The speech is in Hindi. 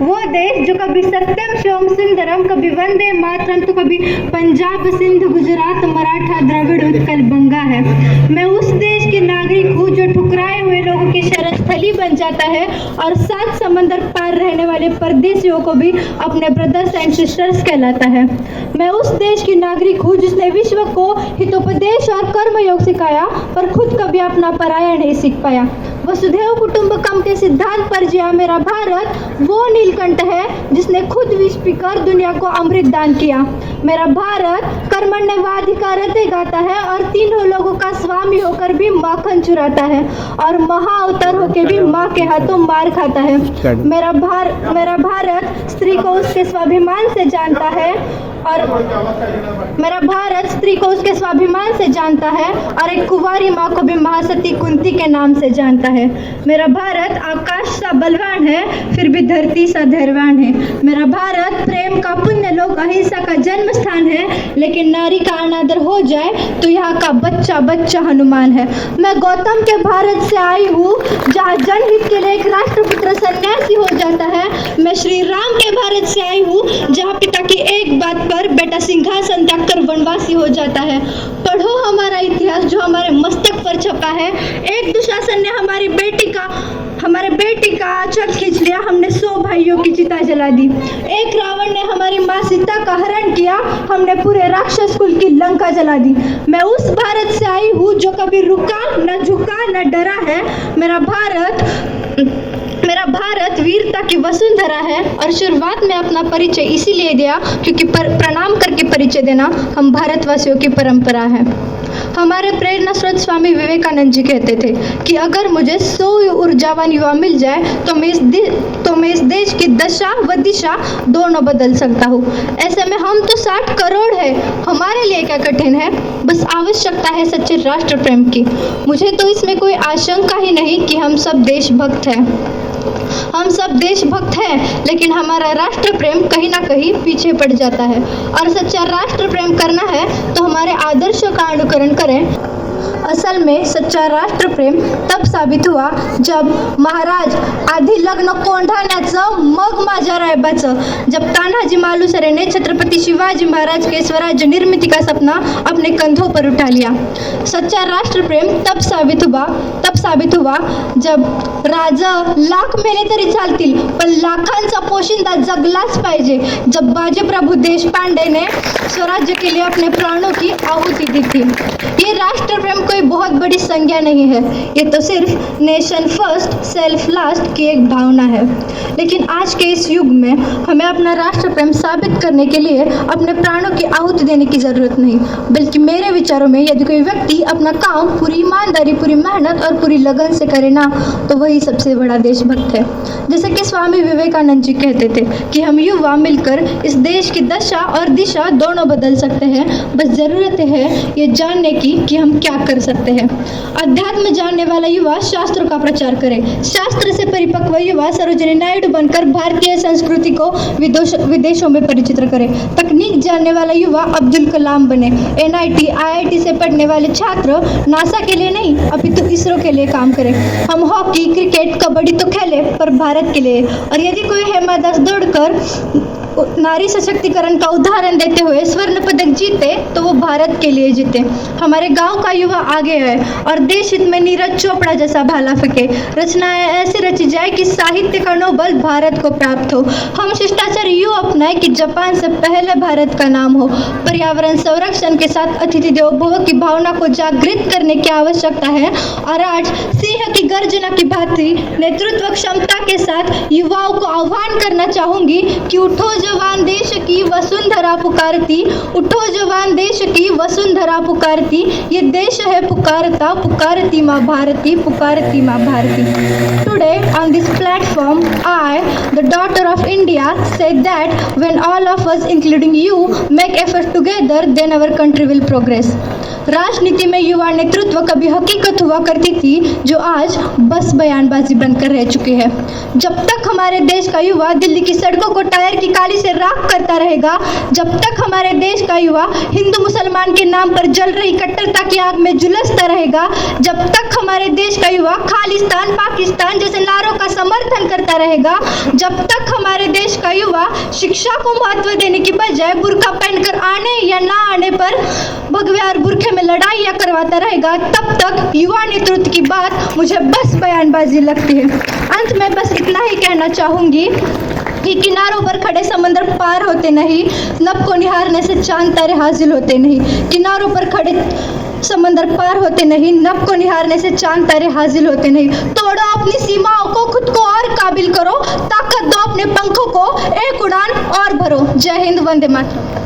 वो देश जो कभी सत्यम शिवम सुंदरम, कभी वंदे मातरम तो कभी पंजाब सिंध गुजरात मराठा द्रविड़ उत्कल बंगा है। मैं उस देश की नागरिक हूँ जो ठुकराए हुए लोगों की शरण स्थली बन जाता है और 7 समंदर पार रहने वाले परदेशियों को भी अपने ब्रदर्स एंड सिस्टर्स कहलाता है। मैं उस देश की नागरिक हूँ जिसने विश्व को हितोपदेश और कर्मयोग सिखाया पर खुद कभी अपना पराया नहीं सीख पाया। वसुधैव कुटुंबकम के सिद्धांत पर जिया मेरा भारत वो नीलकंठ है जिसने खुद विष पीकर दुनिया को अमृत दान किया। मेरा भारत कर्मण्येवाधिकारते गाता है और तीनों लोगों का स्वामी होकर भी माखन चुराता है और महाअवतार होकर भी माँ के हाथों मार खाता है। मेरा भारत स्त्री को उसके स्वाभिमान से जानता है और मेरा भारत स्त्री को उसके स्वाभिमान से जानता है और एक कुंवारी माँ को भी महासती कुंती के नाम से जानता है। मेरा भारत आकाश सा बलवान है फिर भी धरती सा धैर्यवान है। मेरा भारत प्रेम का पुण्य लोक अहिंसा का जन्म स्थान है, लेकिन नारी का अनादर हो जाए तो यहाँ का बच्चा बच्चा हनुमान है। मैं गौतम के भारत से आई हूँ जहाँ जनहित के लिए एक राष्ट्रपुत्र सन्यासी हो जाता है। मैं श्री राम के भारत से आई हूँ जहाँ पिता की एक बात पर बेटा सिंहासन त्याग कर वनवासी हो जाता है। पढ़ो हमारा इतिहास जो हमारे मस्तक पर छपा है। एक दुशासन ने हमारे बेटी का आंचल खींच लिया, हमने 100 भाइयों की चिता जला दी। एक रावण ने हमारी माँ सीता का हरण किया, हमने पूरे राक्षस कुल की लंका जला दी। मैं उस भारत से आई हूँ जो कभी रुका न झुका न डरा है। मेरा भारत वीरता की वसुंधरा है और शुरुआत में अपना परिचय इसीलिए दिया क्योंकि प्रणाम करके परिचय देना हम भारतवासियों की परंपरा है। हमारे प्रेरणा स्रोत स्वामी विवेकानंद जी कहते थे कि अगर मुझे 100 ऊर्जावान युवा मिल जाए तो मैं इस देश की दशा व दिशा दोनों बदल सकता हूँ। ऐसे में हम तो 60 करोड़ है, हमारे लिए क्या कठिन है, बस आवश्यकता है सच्चे राष्ट्र प्रेम की। मुझे तो इसमें कोई आशंका ही नहीं कि हम सब देशभक्त हैं, लेकिन हमारा राष्ट्र प्रेम कहीं ना कहीं पीछे पड़ जाता है और सच्चा राष्ट्र प्रेम करना है तो हमारे आदर्शों का अनुकरण करें। असल में सच्चा राष्ट्र प्रेम तब साबित हुआ जब महाराज आधी लग्न कोंढाण्याचं मग माझ्या रायबाचं, जब तानाजी मालुसरे ने छत्रपति शिवाजी महाराज के स्वराज्य निर्मिती का सपना अपने कंधों पर उठा लिया। सच्चा राष्ट्र प्रेम तब साबित हुआ जब राजा लाख मेले तरी चालतील पण लाखांचा पोशिंदा जगलाच पाहिजे, जब बाजीप्रभु देशपांडे ने स्वराज्य के लिए अपने प्राणों की आहुति दी थी। ये राष्ट्र प्रेम कोई बहुत बड़ी संज्ञा नहीं है, ये तो सिर्फ नेशन फर्स्ट सेल्फ लास्ट की एक भावना है। लेकिन आज के इस युग में हमें अपना राष्ट्र प्रेम साबित करने के लिए अपने प्राणों की आहुति देने की जरूरत नहीं, बल्कि मेरे विचारों में यदि कोई व्यक्ति अपना काम पूरी ईमानदारी पूरी मेहनत और पूरी लगन से करे ना तो वही सबसे बड़ा देशभक्त है। जैसे कि स्वामी विवेकानंद जी कहते थे कि हम युवा मिलकर इस देश की दशा और दिशा दोनों बदल सकते हैं, बस जरूरत है ये जानने की कि हम क्या कर सकते हैं। अध्यात्म जानने वाला युवा शास्त्रों का प्रचार करे, शास्त्र से परिपक्व युवा सरोजिनी नायडू बनकर भारतीय संस्कृति को विदेशों में परिचित करे, तकनीक जानने वाला युवा अब्दुल कलाम बने, NIT IIT से पढ़ने वाले छात्र नासा के लिए नहीं अपितु इसरो के लिए काम करें। हम हॉकी क्रिकेट कबड्डी तो खेले पर भारत के लिए, और यदि कोई हेमा दास दौड़कर नारी सशक्तिकरण का उदाहरण देते हुए स्वर्ण पदक जीते तो वो भारत के लिए जीते। हमारे गांव का युवा आगे है और देश हित में नीरज चोपड़ा जैसा भाला फेंके, रचनाएं ऐसी रची जाए कि साहित्य का नोबल भारत को प्राप्त हो। हम शिष्टाचार यूं अपनाए कि जापान से पहले भारत का नाम हो। पर्यावरण संरक्षण के साथ अतिथि देवो भव की भावना को जागृत करने की आवश्यकता है और आज सिंह की गर्जना की भांति नेतृत्व क्षमता के साथ युवाओं को आह्वान करना चाहूंगी कि उठो जवान देश की वसुंधरा पुकारती, उठो जवान देश की वसुंधरा पुकारती, ये देश है पुकारता, पुकारती माँ भारती, पुकारती माँ Bharti. Today on this platform, I, the daughter of India, say that when all of us, including you, make effort together, then our country will progress. राजनीति में युवा नेतृत्व कभी हकीकत हुआ करती थी जो आज बस बयानबाजी बनकर रह चुकी है। जब तक हमारे देश का युवा दिल्ली की सड़कों को टायर की काली से राख करता रहेगा, जब तक हमारे देश का युवा हिंदू मुसलमान के नाम पर जल रही कट्टरता की आग में झुलसता रहेगा, जब तक हमारे देश का युवा खालिस्तान पाकिस्तान जैसे नारों का समर्थन करता रहेगा, जब तक हमारे देश का युवा शिक्षा को महत्व देने की बजाय बुर्का पहनकर आने या ना आने पर भगवे और बुरखे में लड़ाइयाँ करवाता रहेगा, तब तक युवा नेतृत्व की बात मुझे बस बयानबाजी लगती है। अंत में बस इतना ही कहना चाहूंगी कि किनारों पर खड़े समंदर पार होते नहीं, नभ को निहारने से चांद तारे हासिल होते नहीं। किनारों पर खड़े समंदर पार होते नहीं, नभ को निहारने से चांद तारे हासिल होते नहीं। तोड़ो अपनी सीमाओं को, खुद को और काबिल करो, ताकत दो अपने पंखों को, एक उड़ान और भरो। जय हिंद, वंदे मातरम।